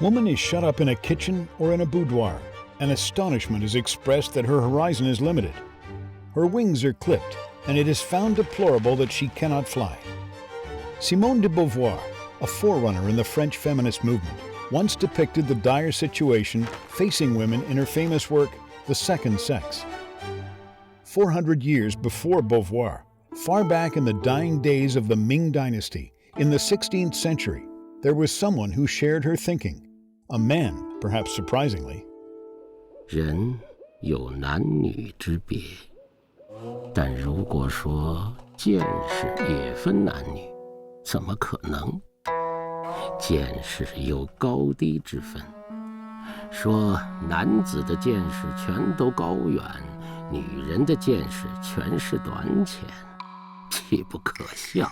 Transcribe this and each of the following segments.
Woman is shut up in a kitchen or in a boudoir, and astonishment is expressed that her horizon is limited. Her wings are clipped, and it is found deplorable that she cannot fly. Simone de Beauvoir, a forerunner in the French feminist movement, once depicted the dire situation facing women in her famous work, The Second Sex. 400 years before Beauvoir, far back in the dying days of the Ming Dynasty, in the 16th century, there was someone who shared her thinking. A man, perhaps surprisingly. 人有男女之别，但如果说见识也分男女，怎么可能？见识有高低之分。说男子的见识全都高远，女人的见识全是短浅，岂不可笑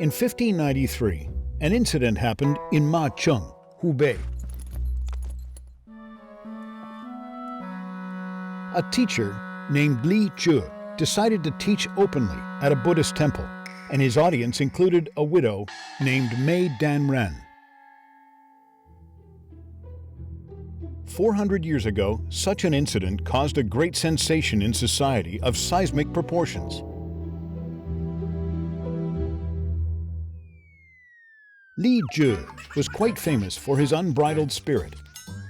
？In 1593, an incident happened in Macheng, Hubei. A teacher named Li Zhi decided to teach openly at a Buddhist temple, and his audience included a widow named Mei Danren. 400 years ago, such an incident caused a great sensation in society of seismic proportions. Li Zhi was quite famous for his unbridled spirit.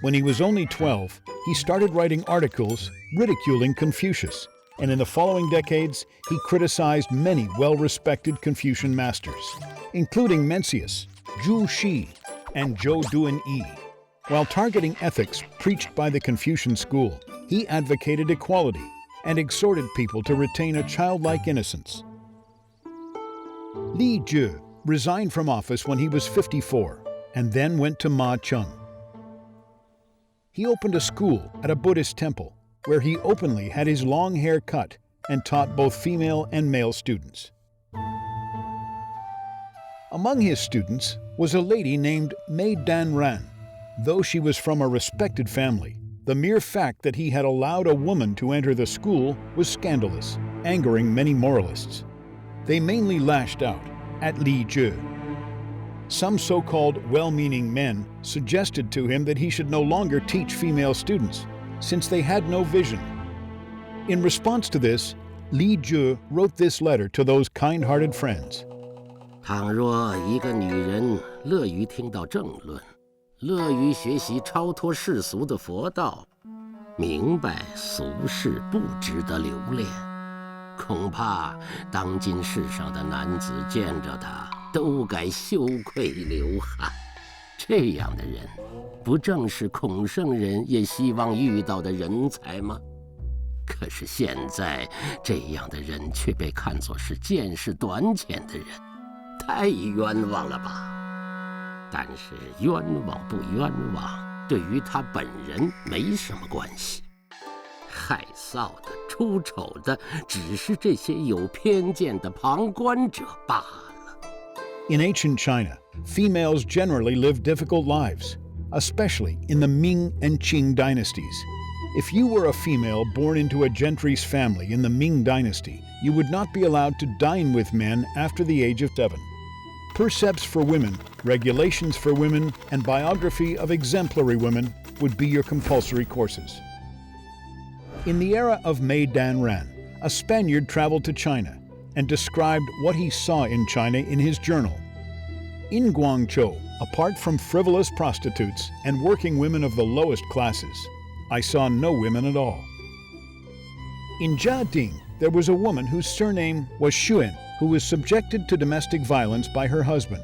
When he was only 12, he started writing articles ridiculing Confucius, and in the following decades, he criticized many well-respected Confucian masters, including Mencius, Zhu Xi, and Zhou Duanyi. While targeting ethics preached by the Confucian school, he advocated equality and exhorted people to retain a childlike innocence. Li Zhi resigned from office when he was 54 and then went to Macheng. He opened a school at a Buddhist temple where he openly had his long hair cut and taught both female and male students. Among his students was a lady named Mei Danren. Though she was from a respected family, the mere fact that he had allowed a woman to enter the school was scandalous, angering many moralists. They mainly lashed out at Li Zhi. Some so-called well-meaning men suggested to him that he should no longer teach female students, since they had no vision. In response to this, Li Zhi wrote this letter to those kind-hearted friends. 倘若一个女人乐于听到正论，乐于学习超脱世俗的佛道，明白俗事不值得留恋，恐怕当今世上的男子见着她都该羞愧流汗。这样的人，不正是孔圣人也希望遇到的人才吗？可是现在，这样的人却被看作是见识短浅的人，太冤枉了吧？但是冤枉不冤枉，对于他本人没什么关系。害臊的、出丑的，只是这些有偏见的旁观者罢了。In ancient China, females generally lived difficult lives, especially in the Ming and Qing dynasties. If you were a female born into a gentry's family in the Ming dynasty, you would not be allowed to dine with men after the age of 7. Precepts for Women, Regulations for Women, and Biography of Exemplary Women would be your compulsory courses. In the era of Mei Danran, a Spaniard traveled to China and described what he saw in China in his journal. In Guangzhou, apart from frivolous prostitutes and working women of the lowest classes, I saw no women at all. In Jiading, there was a woman whose surname was Xuan, who was subjected to domestic violence by her husband.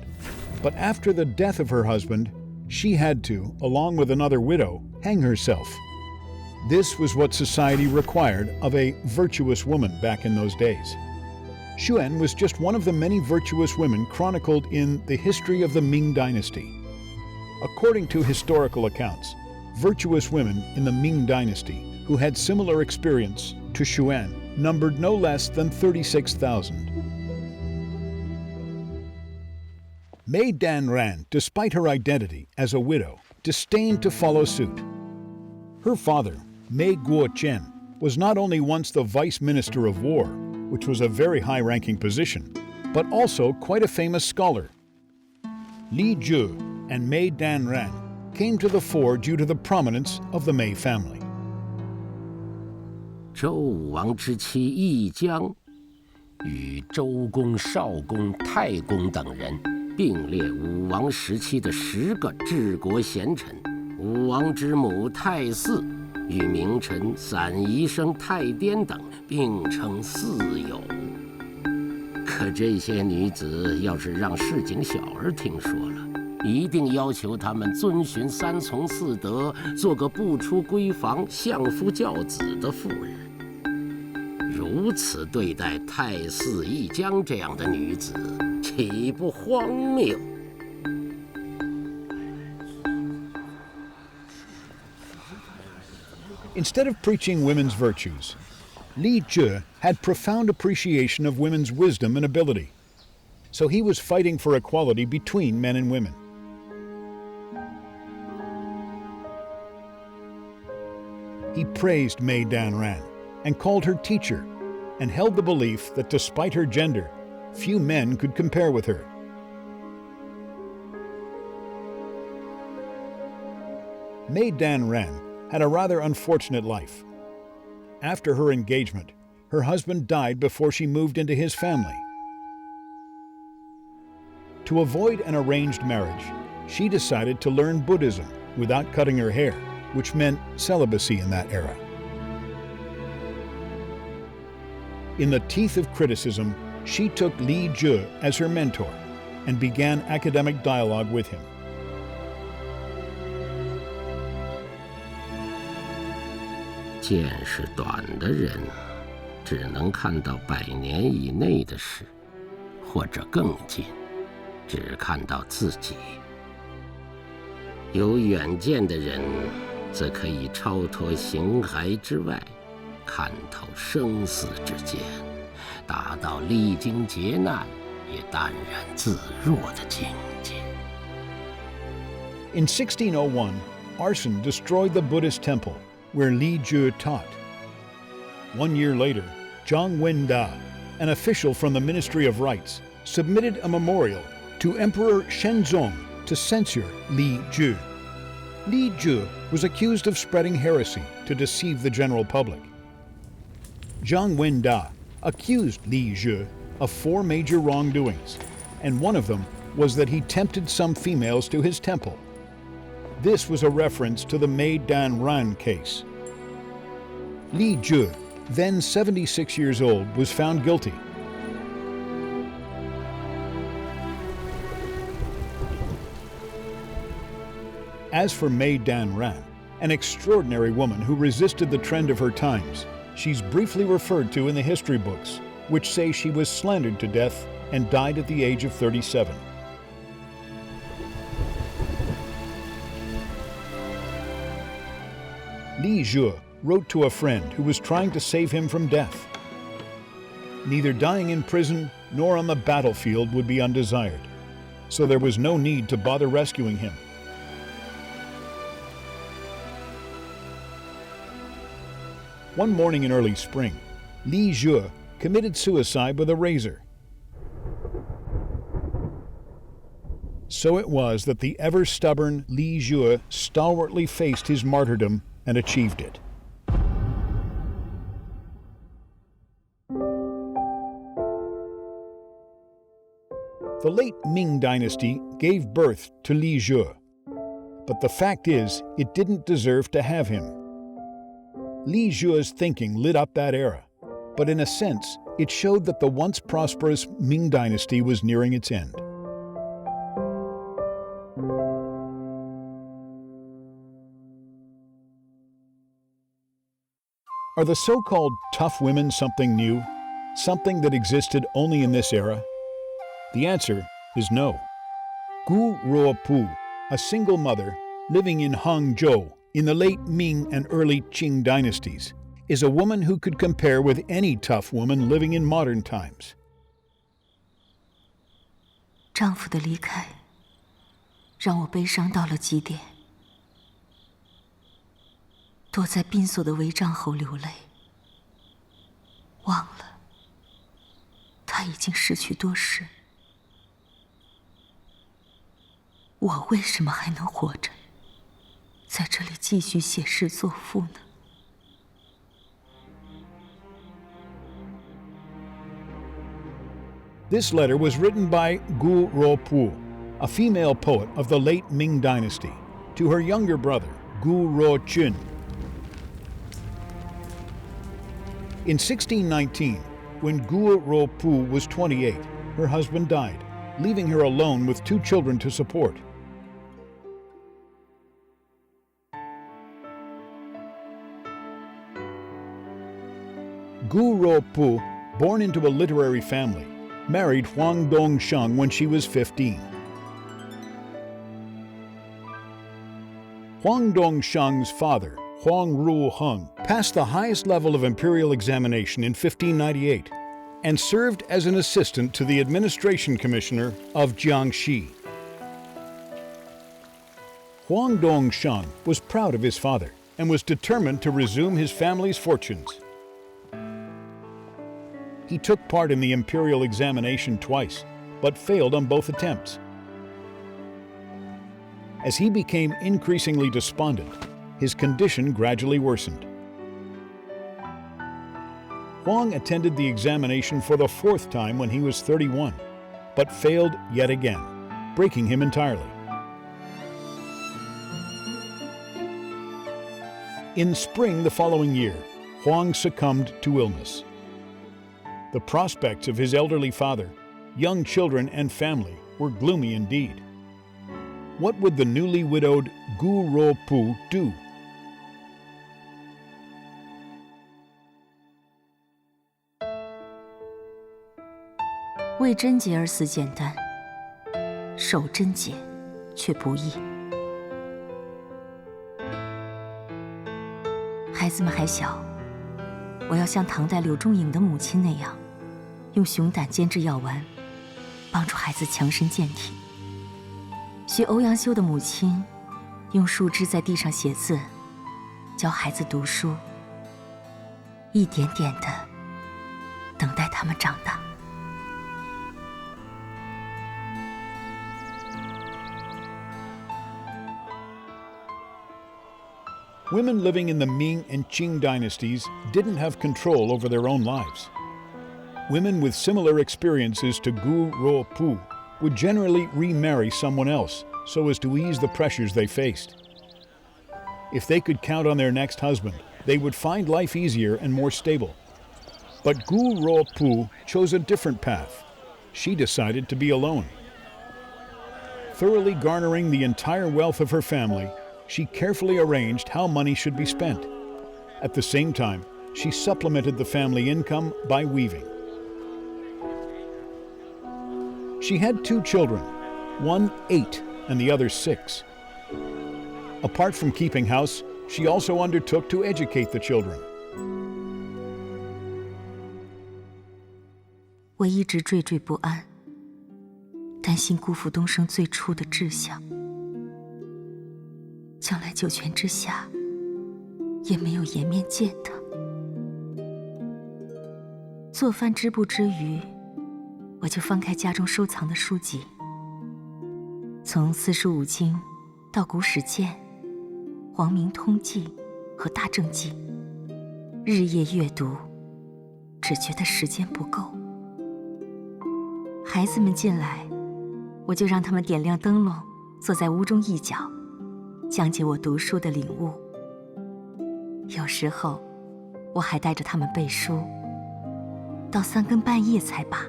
But after the death of her husband, she had to, along with another widow, hang herself. This was what society required of a virtuous woman back in those days. Xuan was just one of the many virtuous women chronicled in the history of the Ming Dynasty. According to historical accounts, virtuous women in the Ming Dynasty who had similar experience to Xuan numbered no less than 36,000. Mei Danran, despite her identity as a widow, disdained to follow suit. Her father, Mei Guochen, was not only once the Vice Minister of War, which was a very high-ranking position, but also quite a famous scholar. Li Zhi and Mei Danran came to the fore due to the prominence of the Mei family. 周武王之妻易姜，与周公、少公、太公等人并列武王时期的10个治国贤臣。武王之母太姒与名臣散宜生太颠等并称四友。可这些女子要是让市井小儿听说了，一定要求他们遵循3从4德，做个不出闺房、相夫教子的妇人。如此对待太姒、易姜这样的女子，岂不荒谬？ Instead of preaching women's virtues, Li Zhi had profound appreciation of women's wisdom and ability, so he was fighting for equality between men and women. He praised Mei Danran and called her teacher, and held the belief that despite her gender, few men could compare with her. Mei Danran had a rather unfortunate life. After her engagement, her husband died before she moved into his family. To avoid an arranged marriage, she decided to learn Buddhism without cutting her hair, which meant celibacy in that era. In the teeth of criticism, she took Li Zhi as her mentor and began academic dialogue with him. 见识短的人，只能看到100年以内的事，或者更近，只看到自己。有远见的人，则可以超脱形骸之外，看透生死之间，达到历经劫难也淡然自若的境界。In 1601, arson destroyed the Buddhist temple where Li Zhi taught. 1 year later, Zhang Wenda, an official from the Ministry of Rites, submitted a memorial to Emperor Shenzong to censure Li Zhi. Li Zhi was accused of spreading heresy to deceive the general public. Zhang Wenda accused Li Zhi of 4 major wrongdoings, and one of them was that he tempted some females to his temple. This was a reference to the Mei Danran case. Li Zhi, then 76 years old, was found guilty. As for Mei Danran, an extraordinary woman who resisted the trend of her times, she's briefly referred to in the history books, which say she was slandered to death and died at the age of 37. Li Zhi wrote to a friend who was trying to save him from death. Neither dying in prison nor on the battlefield would be undesired, so there was no need to bother rescuing him. One morning in early spring, Li Zhi committed suicide with a razor. So it was that the ever-stubborn Li Zhi stalwartly faced his martyrdom and achieved it. The late Ming dynasty gave birth to Li Zhi, but the fact is, it didn't deserve to have him. Li Zhi's thinking lit up that era, but in a sense, it showed that the once prosperous Ming dynasty was nearing its end. Are the so-called tough women something new? Something that existed only in this era? The answer is no. Gu Ruopu, a single mother living in Hangzhou in the late Ming and early Qing dynasties, is a woman who could compare with any tough woman living in modern times. 丈夫的离开让我悲伤到了极点，躲在冰锁的帷帐后流泪，忘了他已经逝去多时。我为什么还能活着，在这里继续写诗作赋呢？ This letter was written by Gu Ruopu, a female poet of the late Ming dynasty, to her younger brother, Gu Ruopu. In 1619, when Gu Ruopu was 28, her husband died, leaving her alone with 2 children to support. Gu Ruopu, born into a literary family, married Huang Dongsheng when she was 15. Huang Dongsheng's father, Huang Ruoheng, passed the highest level of imperial examination in 1598 and served as an assistant to the administration commissioner of Jiangxi. Huang Dongsheng was proud of his father and was determined to resume his family's fortunes. He took part in the imperial examination twice, but failed on both attempts. As he became increasingly despondent, his condition gradually worsened. Huang attended the examination for the 4th time when he was 31, but failed yet again, breaking him entirely. In spring the following year, Huang succumbed to illness. The prospects of his elderly father, young children, and family were gloomy indeed. What would the newly widowed Gu Ruopu do? "为贞洁而死简单，守贞洁却不易。孩子们还小，我要像唐代柳仲颖的母亲那样。 用熊胆煎制药丸，帮助孩子强身健体。学欧阳修的母亲，用树枝在地上写字，教孩子读书，一点点的等待他们长大。 Women living in the Ming and Qing dynasties didn't have control over their own lives. Women with similar experiences to Gu Ruopu would generally remarry someone else so as to ease the pressures they faced. If they could count on their next husband, they would find life easier and more stable. But Gu Ruopu chose a different path. She decided to be alone. Thoroughly garnering the entire wealth of her family, she carefully arranged how money should be spent. At the same time, she supplemented the family income by weaving. She had 2 children, one 8 and the other 6. Apart from keeping house, she also undertook to educate the children. 我一直惴惴不安，担心辜负东升最初的志向。将来九泉之下，也没有颜面见他。做饭织布之余，我就翻开家中收藏的书籍，从四书五经到古史鉴、黄明通记和大正记，日夜阅读，只觉得时间不够。孩子们进来，我就让他们点亮灯笼，坐在屋中一角，讲解我读书的领悟。有时候，我还带着他们背书，到3更半夜才罢。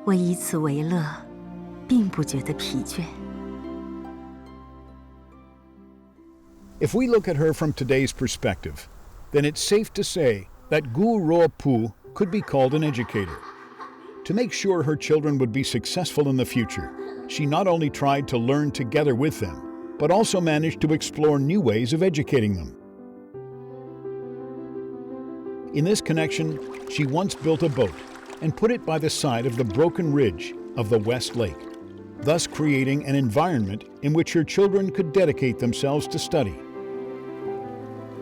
我以此为乐，并不觉得疲倦。If we look at her from today's perspective, then it's safe to say that Gu Ruopu could be called an educator. To make sure her children would be successful in the future, she not only tried to learn together with them, but also managed to explore new ways of educating them. In this connection, she once built a boat and put it by the side of the broken ridge of the West Lake, thus creating an environment in which her children could dedicate themselves to study.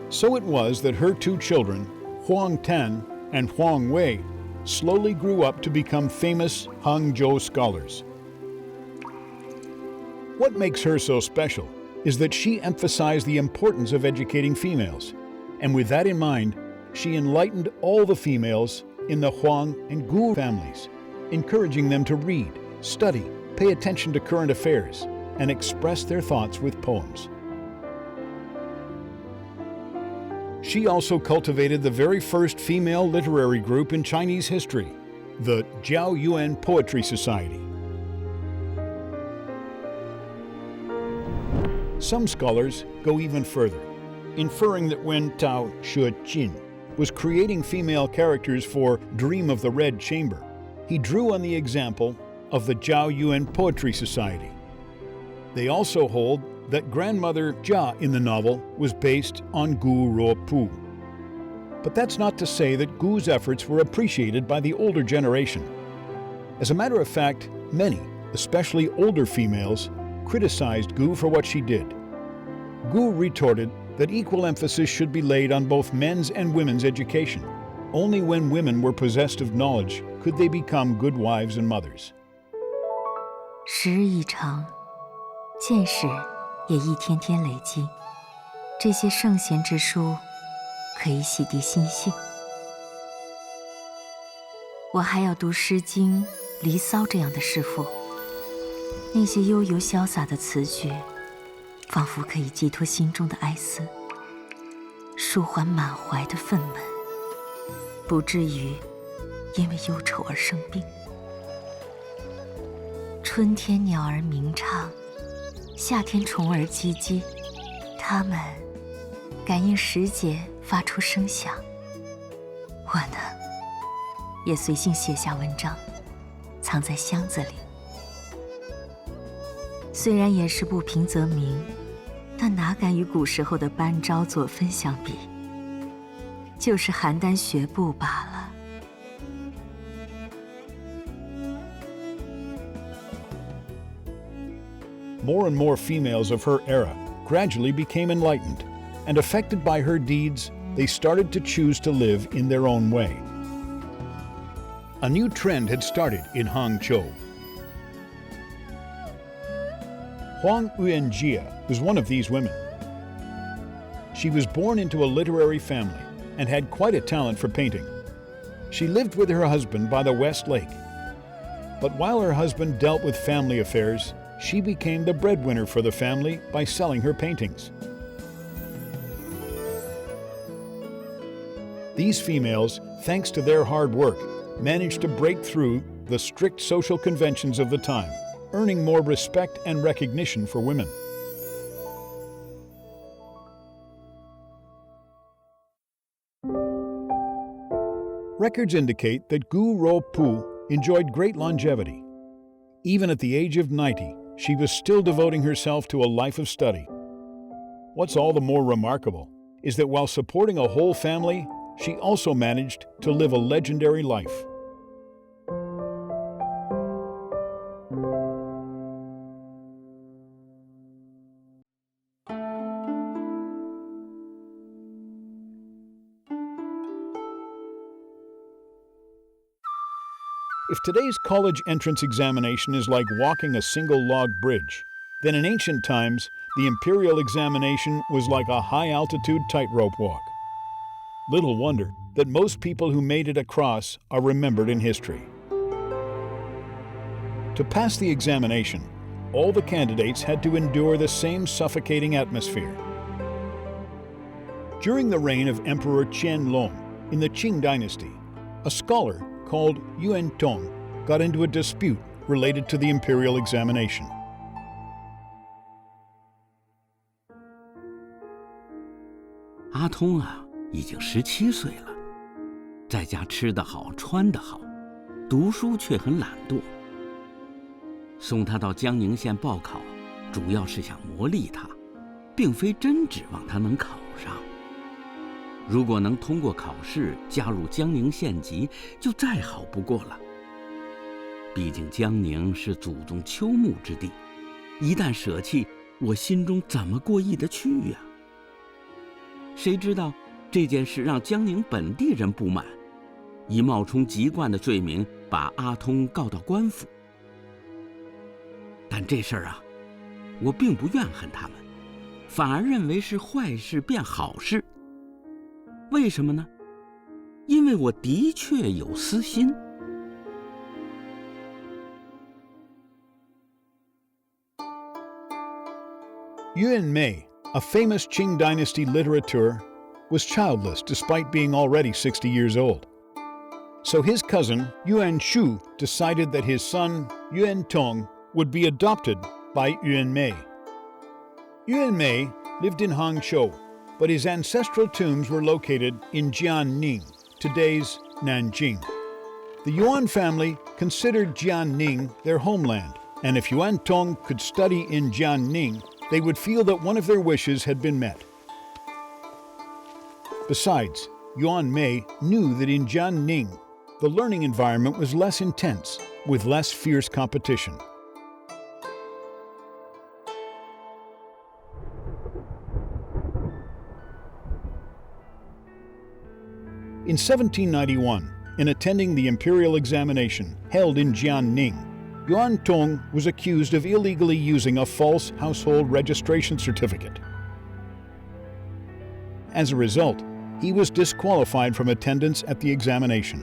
So it was that her 2 children, Huang Tan and Huang Wei, slowly grew up to become famous Hangzhou scholars. What makes her so special is that she emphasized the importance of educating females, and with that in mind, she enlightened all the females in the Huang and Gu families, encouraging them to read, study, pay attention to current affairs, and express their thoughts with poems. She also cultivated the very first female literary group in Chinese history, the Jiao Yuan Poetry Society. Some scholars go even further, inferring that when Tao Shijin was creating female characters for Dream of the Red Chamber, he drew on the example of the Jiao Yuan Poetry Society. They also hold that grandmother Jia in the novel was based on Gu Ruopu. But that's not to say that Gu's efforts were appreciated by the older generation. As a matter of fact, many, especially older females, criticized Gu for what she did. Gu retorted that equal emphasis should be laid on both men's and women's education. Only when women were possessed of knowledge could they become good wives and mothers. 时日一长，见识也一天天累积，这些圣贤之书可以洗涤心性。我还要读《诗经》《离骚》这样的诗赋，那些悠游潇洒的词句，仿佛可以寄托心中的哀思，舒缓满怀的愤懑，不至于因为忧愁而生病。春天鸟儿鸣唱，夏天虫儿唧唧，它们感应时节发出声响。我呢，也随性写下文章，藏在箱子里。虽然也是不平则鸣，但哪敢与古时候的班昭左芬相比？就是邯郸学步罢了。More and more females of her era gradually became enlightened, and affected by her deeds, they started to choose to live in their own way. A new trend had started in Hangzhou. Huang Yuanjia was one of these women. She was born into a literary family and had quite a talent for painting. She lived with her husband by the West Lake. But while her husband dealt with family affairs, she became the breadwinner for the family by selling her paintings. These females, thanks to their hard work, managed to break through the strict social conventions of the time, earning more respect and recognition for women. Records indicate that Gu Ruopu enjoyed great longevity. Even at the age of 90, she was still devoting herself to a life of study. What's all the more remarkable is that while supporting a whole family, she also managed to live a legendary life. If today's college entrance examination is like walking a single log bridge, then in ancient times, the imperial examination was like a high-altitude tightrope walk. Little wonder that most people who made it across are remembered in history. To pass the examination, all the candidates had to endure the same suffocating atmosphere. During the reign of Emperor Qianlong in the Qing dynasty, a scholar called Yuan Tong got into a dispute related to the imperial examination.阿通啊，已经17岁了，在家吃得好，穿得好，读书却很懒惰。送他到江宁县报考，主要是想磨砺他，并非真指望他能考上。如果能通过考试加入江宁县级，就再好不过了。毕竟江宁是祖宗丘墓之地，一旦舍弃，我心中怎么过意得去呀？谁知道这件事让江宁本地人不满，以冒充籍贯的罪名把阿通告到官府。但这事儿啊，我并不怨恨他们，反而认为是坏事变好事。为什么呢？因为我的确有私心。Yuan Mei, a famous Qing dynasty literateur, was childless despite being already 60 years old. So his cousin, Yuan Shu, decided that his son, Yuan Tong, would be adopted by Yuan Mei. Yuan Mei lived in Hangzhou, but his ancestral tombs were located in Jianning, today's Nanjing. The Yuan family considered Jianning their homeland, and if Yuan Tong could study in Jianning, they would feel that one of their wishes had been met. Besides, Yuan Mei knew that in Jianning, the learning environment was less intense, with less fierce competition. In 1791, in attending the imperial examination held in Jianning, Yuan Tong was accused of illegally using a false household registration certificate. As a result, he was disqualified from attendance at the examination.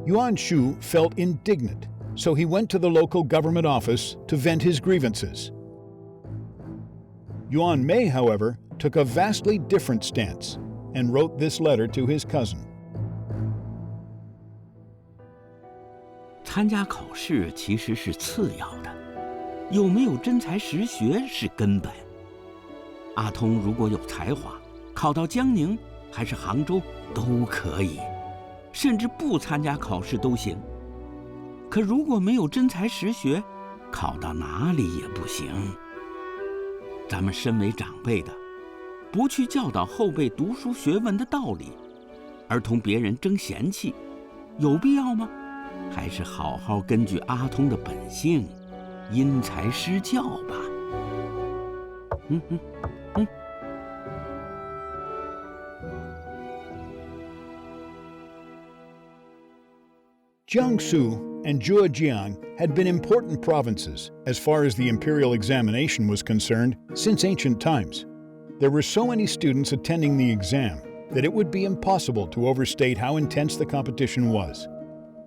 Yuan Shu felt indignant, so he went to the local government office to vent his grievances. Yuan Mei, however, took a vastly different stance and wrote this letter to his cousin. 参加考试其实是次要的，有没有真才实学是根本。阿通如果有才华，考到江宁还是杭州都可以，甚至不参加考试都行。可如果没有真才实学，考到哪里也不行。咱们身为长辈的，不去教导后辈读书学问的道理，而同别人争嫌弃，有必要吗？还是好好根据阿通的本性，因材施教吧。Jiangsu and Zhejiang had been important provinces as far as the imperial examination was concerned since ancient times. There were so many students attending the exam that it would be impossible to overstate how intense the competition was.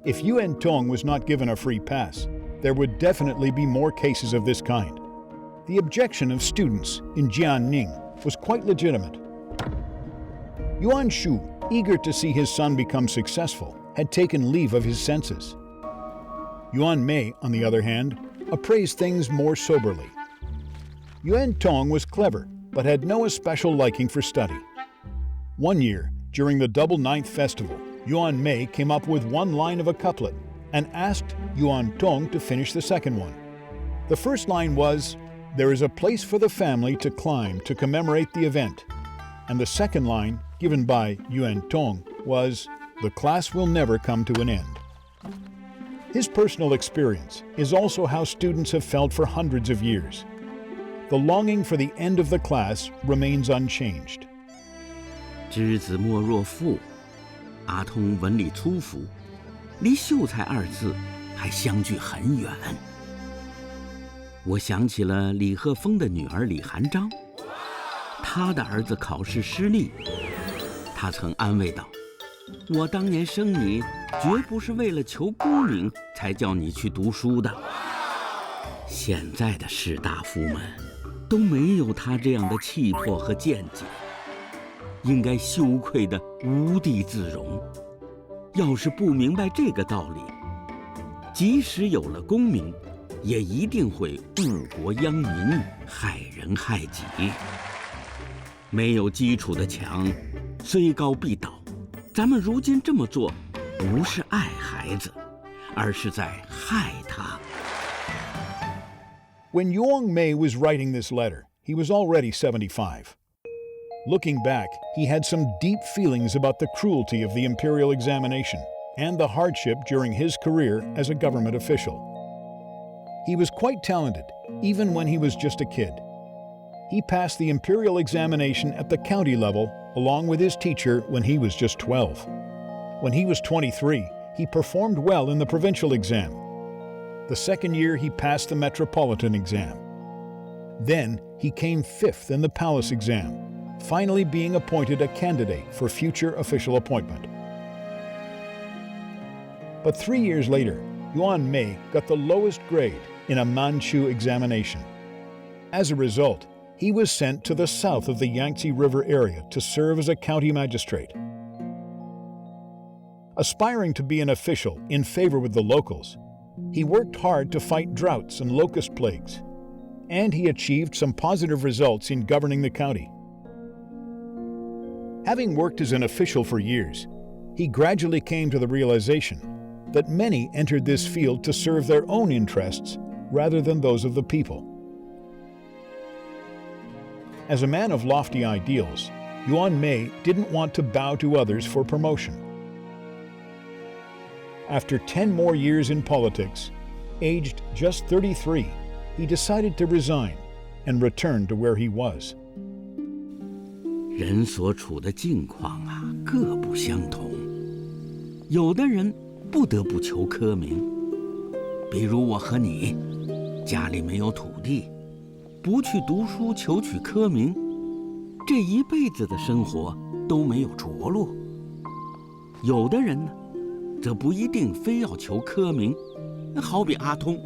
If Yuan Tong was not given a free pass, there would definitely be more cases of this kind. The objection of students in Jianning was quite legitimate. Yuan Shu, eager to see his son become successful, had taken leave of his senses. Yuan Mei, on the other hand, appraised things more soberly. Yuan Tong was clever, but had no especial liking for study. One year, during the Double Ninth Festival, Yuan Mei came up with one line of a couplet and asked Yuan Tong to finish the second one. The first line was, "There is a place for the family to climb to commemorate the event." And the second line, given by Yuan Tong, was, "The class will never come to an end." His personal experience is also how students have felt for hundreds of years. The longing for the end of the class remains unchanged. 知子莫若父，阿通文理粗浮，离秀才二字还相距很远。我想起了李鹤峰的女儿李含章，他的儿子考试失利，他曾安慰道：“我当年生你，绝不是为了求功名才叫你去读书的。”现在的士大夫们都没有他这样的气魄和见解，应该羞愧得无地自容。要是不明白这个道理，即使有了功名，也一定会误国殃民，害人害己。没有基础的墙，虽高必倒。咱们如今这么做，不是爱孩子，而是在害他。When Yuan Mei was writing this letter, he was already 75. Looking back, he had some deep feelings about the cruelty of the imperial examination and the hardship during his career as a government official. He was quite talented, even when he was just a kid. He passed the imperial examination at the county level along with his teacher when he was just 12. When he was 23, he performed well in the provincial exam. The second year, he passed the metropolitan exam. Then, he came 5th in the palace exam, finally being appointed a candidate for future official appointment. But 3 years later, Yuan Mei got the lowest grade in a Manchu examination. As a result, he was sent to the south of the Yangtze River area to serve as a county magistrate. Aspiring to be an official in favor with the locals, he worked hard to fight droughts and locust plagues, and he achieved some positive results in governing the county. Having worked as an official for years, he gradually came to the realization that many entered this field to serve their own interests rather than those of the people. As a man of lofty ideals, Yuan Mei didn't want to bow to others for promotion. After 10 more years in politics, aged just 33, he decided to resign and return to where he was. 人所处的境况啊，各不相同。有的人不得不求科名，比如我和你，家里没有土地，不去读书求取科名，这一辈子的生活都没有着落。有的人呢，则不一定非要求科名，好比阿通，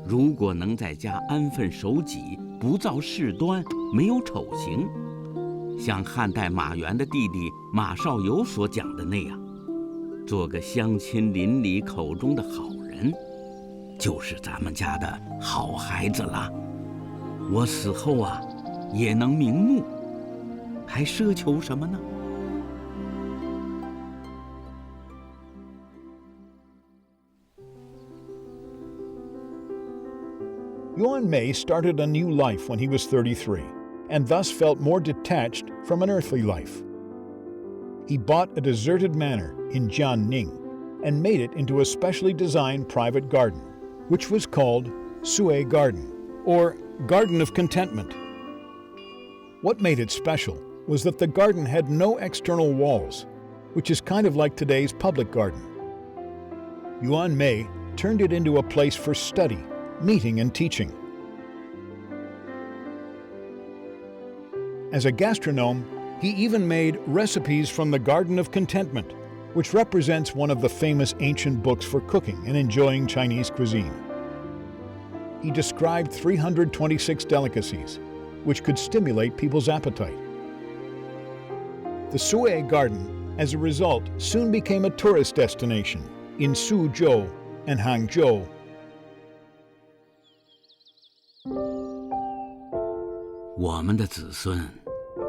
如果能在家安分守己，不造事端，没有丑行，像汉代马援的弟弟马绍游所讲的那样，做个乡亲邻里口中的好人，就是咱们家的好孩子了。我死后啊，也能瞑目，还奢求什么呢？Yuan Mei started a new life when he was 33, and thus felt more detached from an earthly life. He bought a deserted manor in Jianning and made it into a specially designed private garden, which was called Sui Garden, or Garden of Contentment. What made it special was that the garden had no external walls, which is kind of like today's public garden. Yuan Mei turned it into a place for study, meeting and teaching. As a gastronome, he even made recipes from the Garden of Contentment, which represents one of the famous ancient books for cooking and enjoying Chinese cuisine. He described 326 delicacies, which could stimulate people's appetite. The Sui Garden, as a result, soon became a tourist destination in Suzhou and Hangzhou. 我们的子孙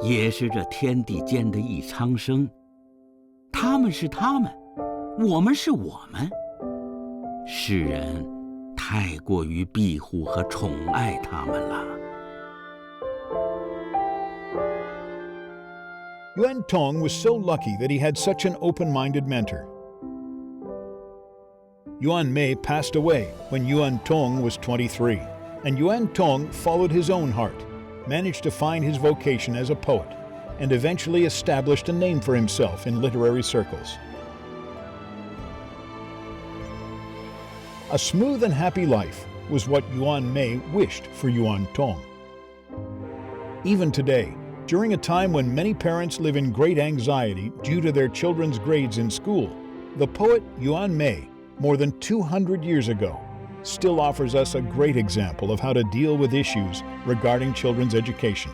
也是这天地间的一苍生，他们是他们，我们是我们。世人太过于庇护和宠爱他们了。Yuan Tong was so lucky that he had such an open-minded mentor. Yuan Mei passed away when Yuan Tong was 23, and Yuan Tong followed his own heart, managed to find his vocation as a poet, and eventually established a name for himself in literary circles. A smooth and happy life was what Yuan Mei wished for Yuan Tong. Even today, during a time when many parents live in great anxiety due to their children's grades in school, the poet Yuan Mei, more than 200 years ago, still offers us a great example of how to deal with issues regarding children's education.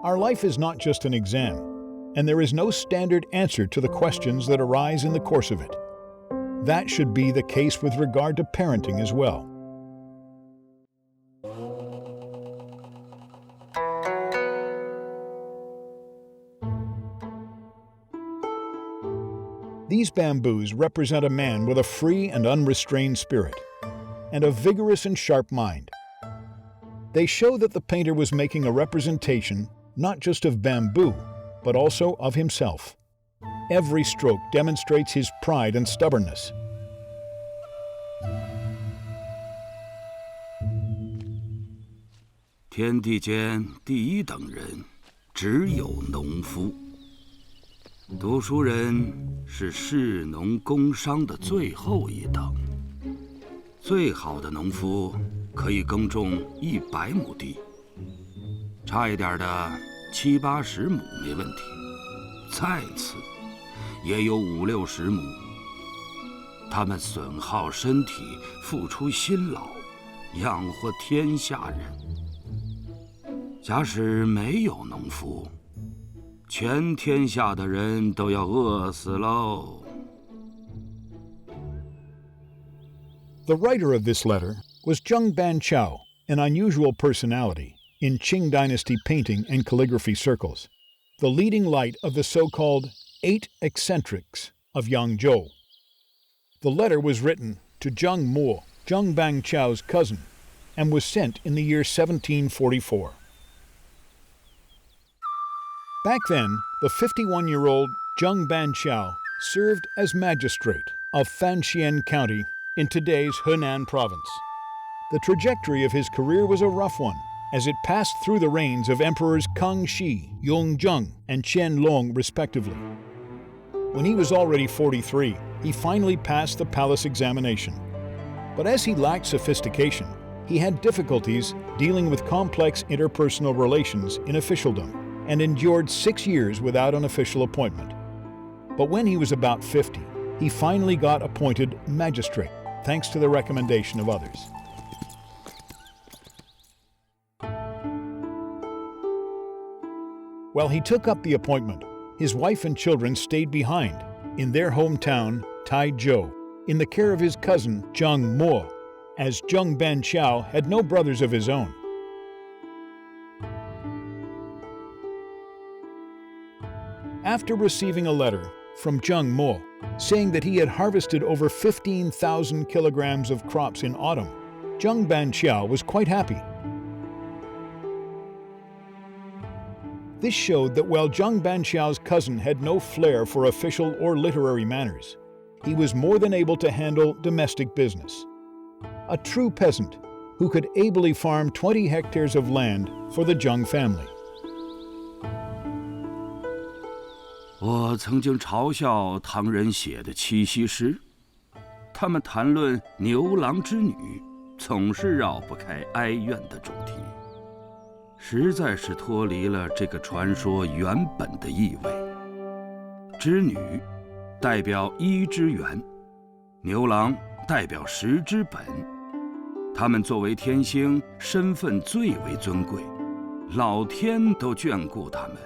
Our life is not just an exam, and there is no standard answer to the questions that arise in the course of it. That should be the case with regard to parenting as well. These bamboos represent a man with a free and unrestrained spirit, and a vigorous and sharp mind. They show that the painter was making a representation not just of bamboo, but also of himself. Every stroke demonstrates his pride and stubbornness. "天地间第一等人，只有农夫。读书人是士农工商的最后一等。最好的农夫可以耕种100亩地，差一点的70、80亩没问题，再次也有50、60亩。他们损耗身体，付出辛劳，养活天下人。假使没有农夫，全天下的人都要饿死喽。" The writer of this letter was Zheng Banqiao, an unusual personality in Qing dynasty painting and calligraphy circles, the leading light of the so-called 8 eccentrics of Yangzhou. The letter was written to Zheng Mo, Zheng Banqiao's cousin, and was sent in the year 1744. Back then, the 51-year-old Zheng Banqiao served as magistrate of Fanxian County in today's Henan province. The trajectory of his career was a rough one, as it passed through the reigns of Emperors Kangxi, Yongzheng, and Qianlong respectively. When he was already 43, he finally passed the palace examination. But as he lacked sophistication, he had difficulties dealing with complex interpersonal relations in officialdom, and endured 6 years without an official appointment. But when he was about 50, he finally got appointed magistrate, thanks to the recommendation of others. While he took up the appointment, his wife and children stayed behind in their hometown, Taizhou, in the care of his cousin Zheng Mo, as Zheng Banqiao had no brothers of his own. After receiving a letter from Zheng Mo saying that he had harvested over 15,000 kilograms of crops in autumn, Zheng Banqiao was quite happy. This showed that while Zheng Banqiao's cousin had no flair for official or literary manners, he was more than able to handle domestic business. A true peasant who could ably farm 20 hectares of land for the Zheng family. 我曾经嘲笑唐人写的七夕诗，他们谈论牛郎织女，总是绕不开哀怨的主题，实在是脱离了这个传说原本的意味。织女代表一之源，牛郎代表十之本，他们作为天星，身份最为尊贵，老天都眷顾他们，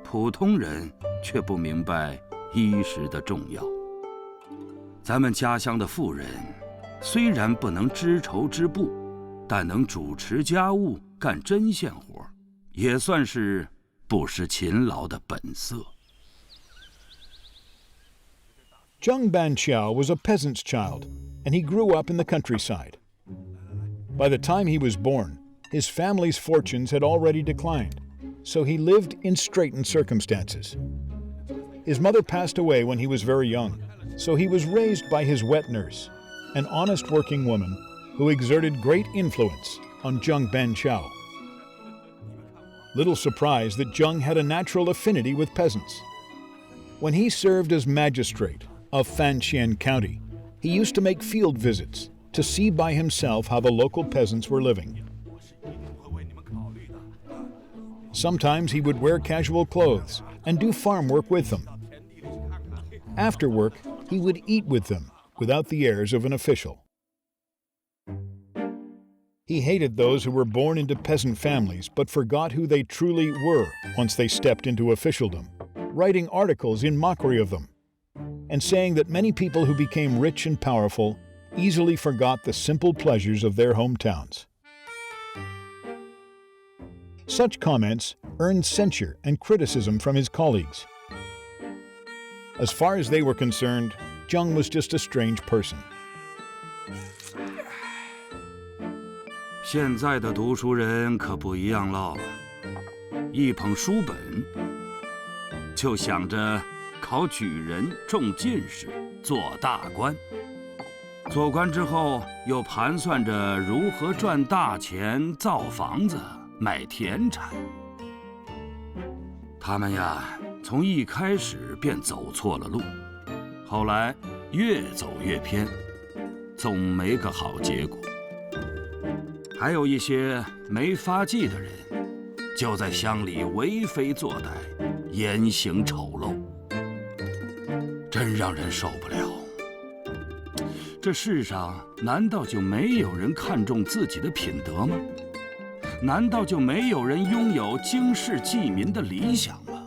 普通人却不明白衣食的重要。咱们家乡的妇人，虽然不能织绸织布，但能主持家务，干针线活，也算是不失勤劳的本色。Zheng Banqiao was a peasant's child, and he grew up in the countryside. By the time he was born, his family's fortunes had already declined, so he lived in straitened circumstances. His mother passed away when he was very young, so he was raised by his wet nurse, an honest working woman who exerted great influence on Zheng Banqiao. little surprised that Zheng had a natural affinity with peasants. When he served as magistrate of Fanxian County, he used to make field visits to see by himself how the local peasants were living. Sometimes he would wear casual clothes and do farm work with them. After work, he would eat with them without the airs of an official. He hated those who were born into peasant families but forgot who they truly were once they stepped into officialdom, writing articles in mockery of them, and saying that many people who became rich and powerful easily forgot the simple pleasures of their hometowns. Such comments earned censure and criticism from his colleagues. As far as they were concerned, Zheng was just a strange person. 现在的读书人可不一样喽，一捧书本就想着考举人、中进士、做大官，做官之后又盘算着如何赚大钱、造房子、买田产。他们呀，从一开始便走错了路，后来越走越偏，总没个好结果。还有一些没发迹的人，就在乡里为非作歹，言行丑陋，真让人受不了。这世上难道就没有人看重自己的品德吗？难道就没有人拥有经世济民的理想吗？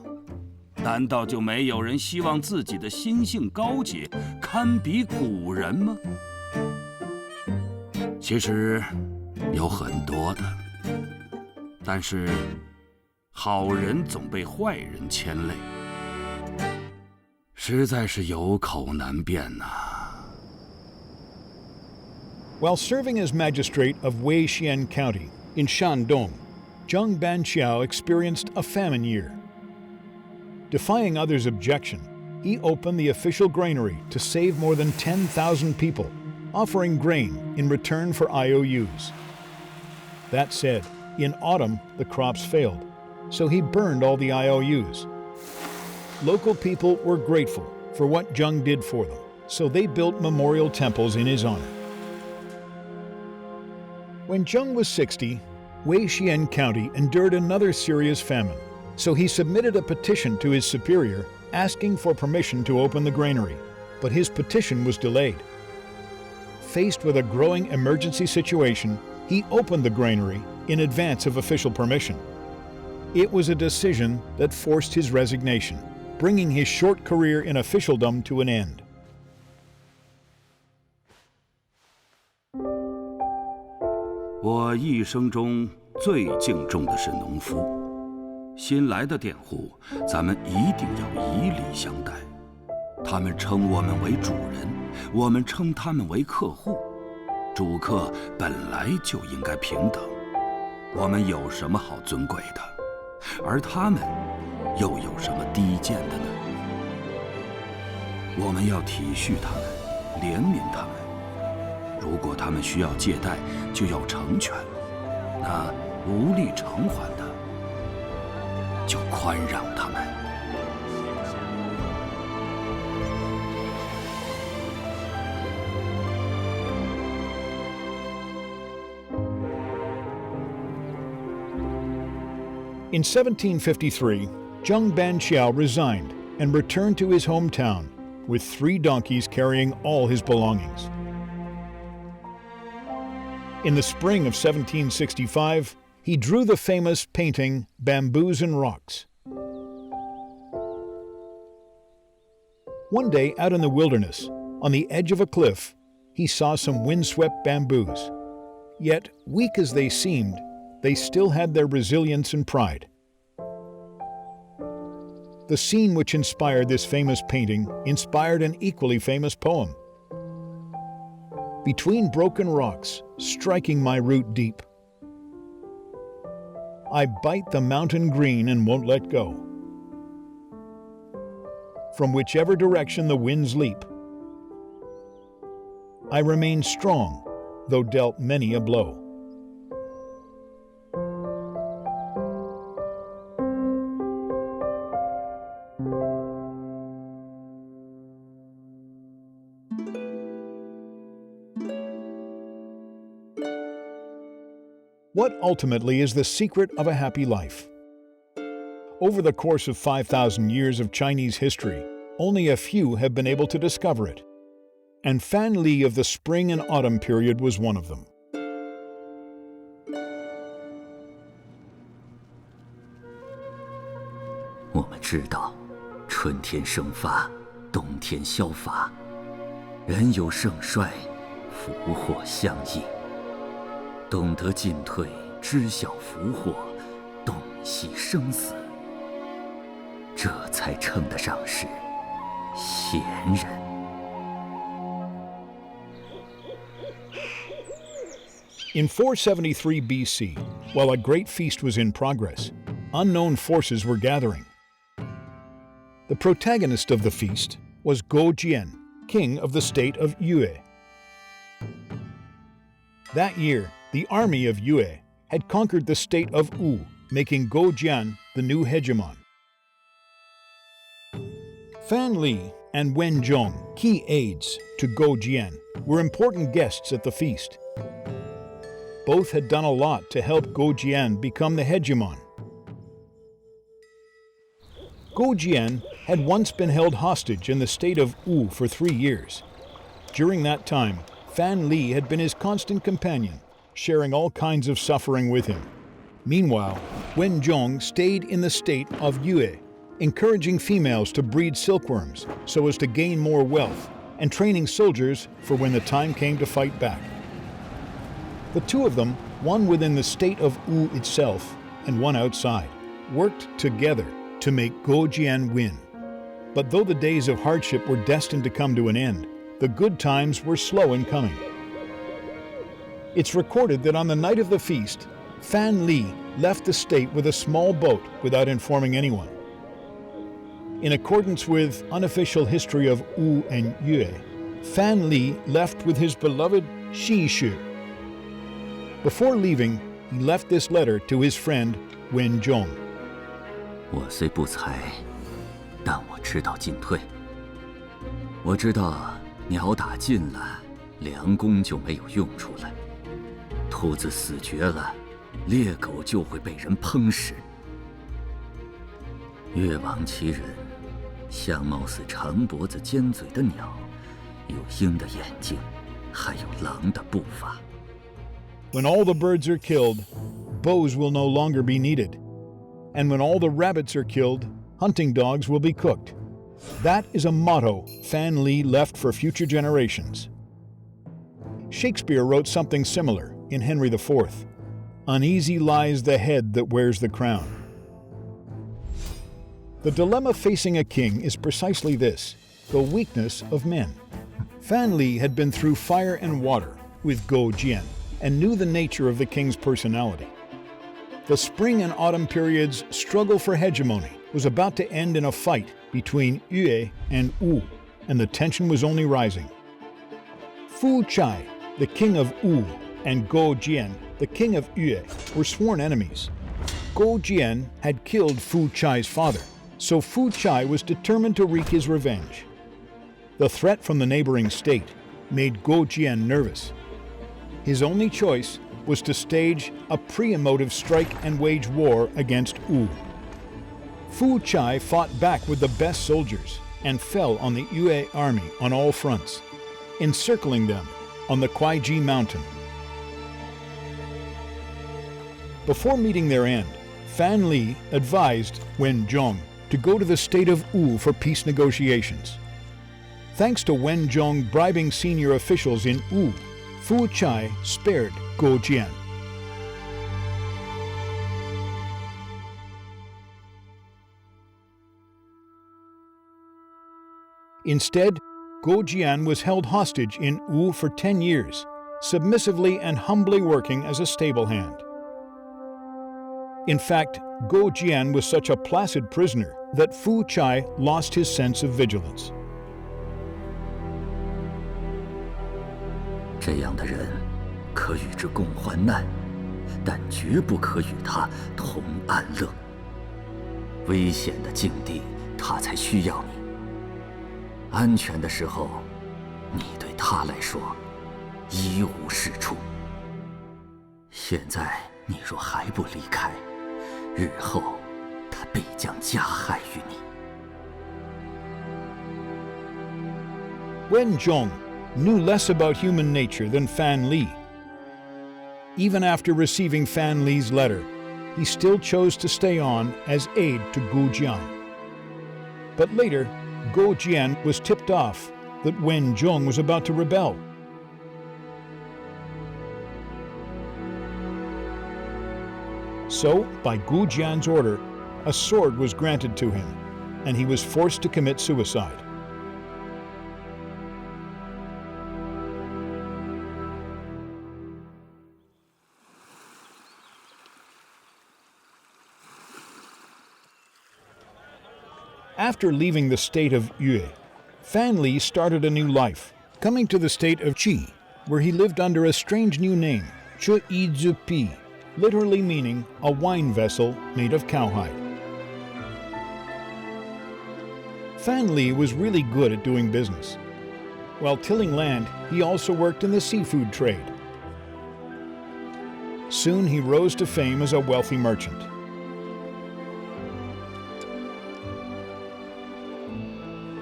难道就没有人希望自己的心性高洁，堪比古人吗？其实有很多的，但是好人总被坏人牵累，实在是有口难辩呐。While serving as magistrate of Weixian County in Shandong, Zheng Banqiao experienced a famine year. Defying others' objection, he opened the official granary to save more than 10,000 people, offering grain in return for IOUs. That said, in autumn, the crops failed, so he burned all the IOUs. Local people were grateful for what Zheng did for them, so they built memorial temples in his honor. When Zheng was 60, Weixian County endured another serious famine, so he submitted a petition to his superior asking for permission to open the granary, but his petition was delayed. Faced with a growing emergency situation, he opened the granary in advance of official permission. It was a decision that forced his resignation, bringing his short career in officialdom to an end. 我一生中最敬重的是农夫，新来的佃户，咱们一定要以礼相待。他们称我们为主人，我们称他们为客户。主客本来就应该平等，我们有什么好尊贵的？而他们又有什么低贱的呢？我们要体恤他们，怜悯他们。如果他们需要借贷，就要成全；那无力偿还的，就宽让他们。In 1753, Zheng Banqiao resigned and returned to his hometown with 3 donkeys carrying all his belongings. In the spring of 1765, he drew the famous painting Bamboos and Rocks. One day out in the wilderness, on the edge of a cliff, he saw some windswept bamboos. Yet, weak as they seemed, they still had their resilience and pride. The scene which inspired this famous painting inspired an equally famous poem. Between broken rocks, striking my root deep, I bite the mountain green and won't let go. From whichever direction the winds leap, I remain strong, though dealt many a blow. What ultimately is the secret of a happy life? Over the course of 5,000 years of Chinese history, only a few have been able to discover it. And Fan Li of the spring and autumn period was one of them. 我们知道，春天生发，冬天消乏，人有盛衰，福祸相依。懂得进退，知晓福祸，洞悉生死，这才称得上是贤人。 In 473 BC, while a great feast was in progress, unknown forces were gathering. The protagonist of the feast was Gu Ruopu, king of the state of Yue. That year, the army of Yue had conquered the state of Wu, making Gu Ruopu the new hegemon. Fan Li and Wen Zhong, key aides to Gu Ruopu, were important guests at the feast. Both had done a lot to help Gu Ruopu become the hegemon. Gu Ruopu had once been held hostage in the state of Wu for 3 years. During that time, Fan Li had been his constant companion, sharing all kinds of suffering with him. Meanwhile, Wen Zhong stayed in the state of Yue, encouraging females to breed silkworms so as to gain more wealth, and training soldiers for when the time came to fight back. The two of them, one within the state of Wu itself and one outside, worked together to make Gu Ruopu win. But though the days of hardship were destined to come to an end, the good times were slow in coming. It's recorded that on the night of the feast, Fan Li left the state with a small boat without informing anyone. In accordance with unofficial history of Wu and Yue, Fan Li left with his beloved Shi Shi. Before leaving, he left this letter to his friend Wen Zhong. 我虽不才，但我知道进退。我知道鸟打尽了，良弓就没有用处了。兔子死绝了，猎狗就会被人烹食。越王其人，像貌似长脖子尖嘴的鸟，有鹰的眼睛，还有狼的步伐。 When all the birds are killed, bows will no longer be needed. And when all the rabbits are killed, hunting dogs will be cooked. That is a motto Fan Li left for future generations. Shakespeare wrote something similar in Henry IV. Uneasy lies the head that wears the crown. The dilemma facing a king is precisely this, the weakness of men. Fan Li had been through fire and water with Gu Ruopu, and knew the nature of the king's personality. The spring and autumn period's struggle for hegemony was about to end in a fight between Yue and Wu, and the tension was only rising. Fu Chai, the king of Wu, and Gu Ruopu, the king of Yue, were sworn enemies. Gu Ruopu had killed Fu Chai's father, so Fu Chai was determined to wreak his revenge. The threat from the neighboring state made Gu Ruopu nervous. His only choice was to stage a pre-emotive strike and wage war against Wu. Fu Chai fought back with the best soldiers and fell on the Yue army on all fronts, encircling them on the Kuaiji mountain. Before meeting their end, Fan Li advised Wen Zhong to go to the state of Wu for peace negotiations. Thanks to Wen Zhong bribing senior officials in Wu, Fu Chai spared Gu Ruopu. Instead, Gu Ruopu was held hostage in Wu for 10 years, submissively and humbly working as a stable hand. In fact, Gu Ruopu was such a placid prisoner that Fu Chai lost his sense of vigilance. 这样的人，可与之共患难，但绝不可与他同安乐。危险的境地，他才需要你；安全的时候，你对他来说一无是处。现在你若还不离开，日后他必将加害于你。 Wen Zhong knew less about human nature than Fan Li. Even after receiving Fan Li's letter, he still chose to stay on as aide to Gu Jian. But later, Gu Jian was tipped off that Wen Zhong was about to rebel. So, by Gu Jian's order, a sword was granted to him, and he was forced to commit suicide. After leaving the state of Yue, Fan Li started a new life, coming to the state of Qi, where he lived under a strange new name, Che Yi Zi Pi, literally meaning a wine vessel made of cowhide. Fan Li was really good at doing business. While tilling land, he also worked in the seafood trade. Soon he rose to fame as a wealthy merchant.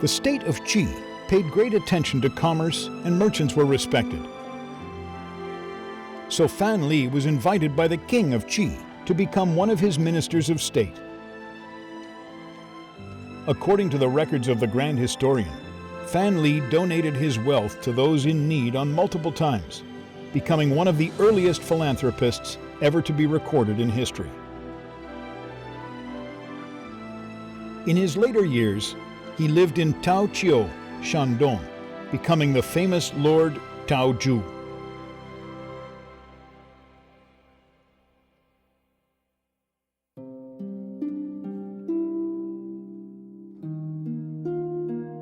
The state of Qi paid great attention to commerce, and merchants were respected. So Fan Li was invited by the king of Qi to become one of his ministers of state. According to the records of the grand historian, Fan Li donated his wealth to those in need on multiple times, becoming one of the earliest philanthropists ever to be recorded in history. In his later years, he lived in Taoqiu, Shandong, becoming the famous Lord Taozhu.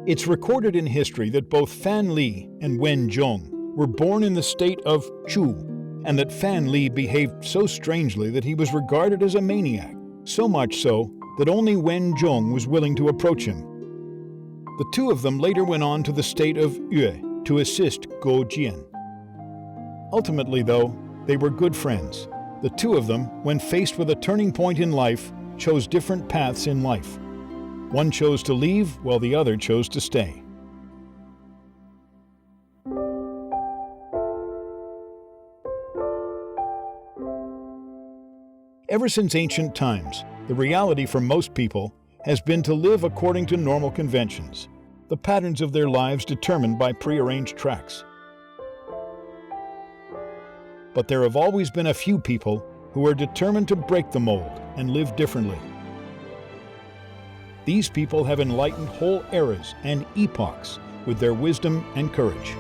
It's recorded in history that both Fan Li and Wen Zhong were born in the state of Chu, and that Fan Li behaved so strangely that he was regarded as a maniac, so much so that only Wen Zhong was willing to approach him. The two of them later went on to the state of Yue to assist Gu Jian. Ultimately, though, they were good friends. The two of them, when faced with a turning point in life, chose different paths in life. One chose to leave, while the other chose to stay. Ever since ancient times, the reality for most people has been to live according to normal conventions, the patterns of their lives determined by prearranged tracks. But there have always been a few people who are determined to break the mold and live differently. These people have enlightened whole eras and epochs with their wisdom and courage.